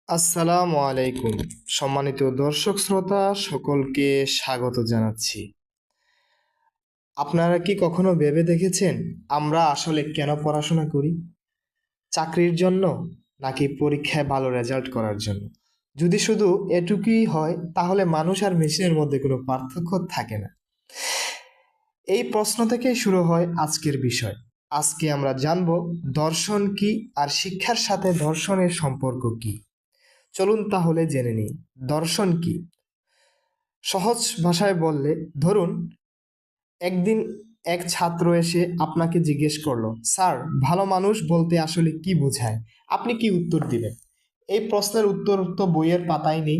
আসসালামু আলাইকুম। সম্মানিত দর্শক শ্রোতা সকলকে স্বাগত জানাচ্ছি। আপনারা কি কখনো ভেবে দেখেছেন আমরা আসলে কেন পড়াশোনা করি? চাকরির জন্য নাকি পরীক্ষায় ভালো রেজাল্ট করার জন্য? যদি শুধু এটুকুই হয় তাহলে মানুষ আর মেশিনের মধ্যে কোনো পার্থক্য থাকে না। এই প্রশ্ন থেকেই শুরু হয় আজকের বিষয়। আজকে আমরা জানব দর্শন কি আর শিক্ষার সাথে দর্শনের সম্পর্ক কি। চলুন তাহলে জেনে নিই দর্শন কি। সহজ ভাষায় বললে, ধরুন একদিন এক ছাত্র এসে আপনাকে জিজ্ঞেস করলো, স্যার ভালো মানুষ বলতে আসলে কি বোঝায়? আপনি কি উত্তর দিবেন? এই প্রশ্নের উত্তর তো বইয়ের পাতায় নেই।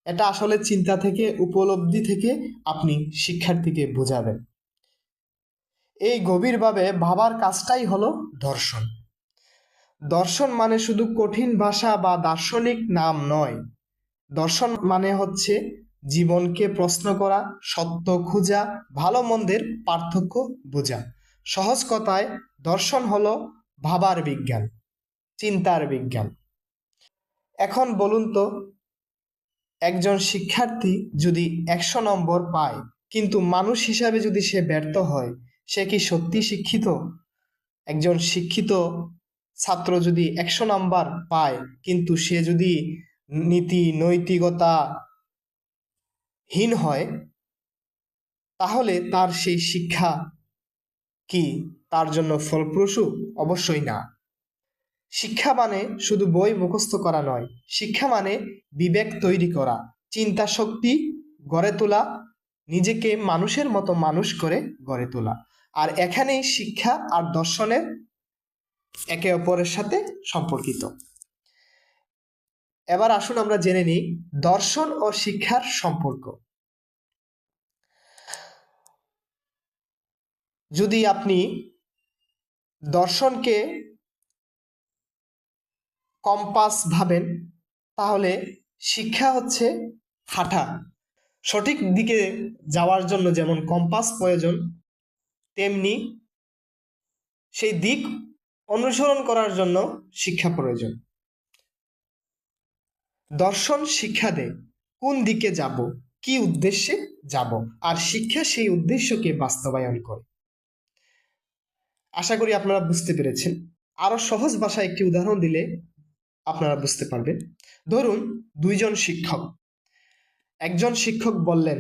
এটা আসলে চিন্তা থেকে, উপলব্ধি থেকে আপনি শিক্ষার্থীকে বোঝাবেন। এই গভীরভাবে ভাবার কাজটাই হলো দর্শন। দর্শন মানে শুধু কঠিন ভাষা বা দার্শনিক নাম নয়। দর্শন মানে হচ্ছে জীবনকে প্রশ্ন করা, সত্য খোঁজা, ভালো মন্দের পার্থক্য বোঝা। সহজ কথায় দর্শন হলো ভাবার বিজ্ঞান, চিন্তার বিজ্ঞান। এখন বলুন তো, একজন শিক্ষার্থী যদি 100 নম্বর পায় কিন্তু মানুষ হিসাবে যদি সে ব্যর্থ হয়, সে কি সত্যি শিক্ষিত? একজন শিক্ষিত ছাত্র যদি 100 নম্বর পায় কিন্তু সে যদি নীতি নৈতিকতা হীন হয়, তাহলে তার সেই শিক্ষা কি তার জন্য ফলপ্রসূ? অবশ্যই না। শিক্ষা মানে শুধু বই মুখস্থ করা নয়। শিক্ষা মানে বিবেক তৈরি করা, চিন্তা শক্তি গড়ে তোলা, নিজেকে মানুষের মতো মানুষ করে গড়ে তোলা। আর এখানেই শিক্ষা আর দর্শনের একে অপরের সাথে সম্পর্কিত। এবার আসুন আমরা জেনে নিই দর্শন ও শিক্ষার সম্পর্ক। যদি আপনি দর্শনকে কম্পাস ভাবেন, তাহলে শিক্ষা হচ্ছে হাঁটা। সঠিক দিকে যাওয়ার জন্য যেমন কম্পাস প্রয়োজন, তেমনি সেই দিক অনুসরণ করার জন্য শিক্ষা প্রয়োজন। দর্শন শিক্ষা দেয় কোন দিকে যাব, কি উদ্দেশ্যে যাব, আর শিক্ষা সেই উদ্দেশ্যকে বাস্তবায়ন করে। আশা করি আপনারা বুঝতে পেরেছেন। আরো সহজ ভাষায় একটি উদাহরণ দিলে আপনারা বুঝতে পারবেন। ধরুন দুইজন শিক্ষক। একজন শিক্ষক বললেন,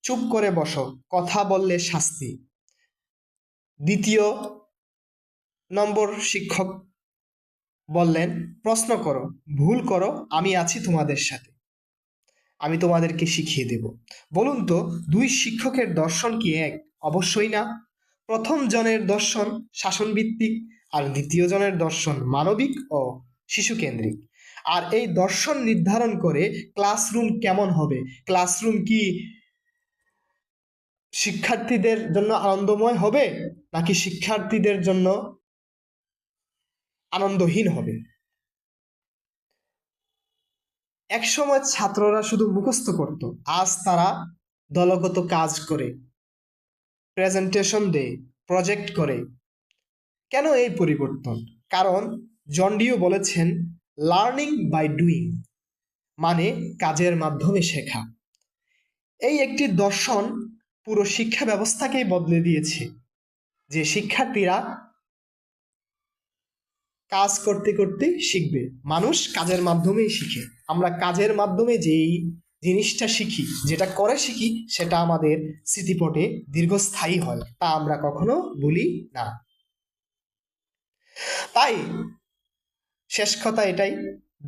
চুপ করে বসো, কথা বললে শাস্তি। দ্বিতীয় নম্বর শিক্ষক বললেন, প্রশ্ন করো, ভুল করো, আমি আছি তোমাদের সাথে, আমি তোমাদেরকে শিখিয়ে দেব। বলুন তো, দুই শিক্ষকের দর্শন কি এক? অবশ্যই না। প্রথম জনের দর্শন শাসনভিত্তিক, আর দ্বিতীয় জনের দর্শন মানবিক ও শিশুকেন্দ্রিক। আর এই দর্শন নির্ধারণ করে ক্লাসরুম কেমন হবে। ক্লাসরুম কি শিক্ষার্থীদের জন্য আনন্দময় হবে নাকি শিক্ষার্থীদের জন্য আনন্দহীন হবে? একসময় ছাত্ররা শুধু মুখস্থ করত, আজ তারা দলগত কাজ করে, প্রেজেন্টেশন দেয়, প্রজেক্ট করে। কেন এই পরিবর্তন? কারণ জন ডিউ বলেছেন, লার্নিং বাই ডুইং, মানে কাজের মাধ্যমে শেখা। এই একটি দর্শন পুরো শিক্ষা ব্যবস্থাকেই বদলে দিয়েছে, যে শিক্ষার্থীরা কাজ করতে করতে শিখবে। মানুষ কাজের মাধ্যমেই শিখে। আমরা কাজের মাধ্যমে যেই জিনিসটা শিখি, যেটা করে শিখি, সেটা আমাদের স্মৃতিপটে দীর্ঘস্থায়ী হয়, তা আমরা কখনো ভুলি না। তাই শেষ কথা এটাই,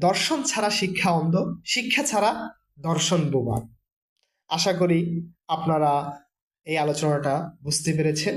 দর্শন ছাড়া শিক্ষা অন্ধ, শিক্ষা ছাড়া দর্শন বোবা। আশা করি আপনারা এই আলোচনাটা বুঝতে পেরেছেন।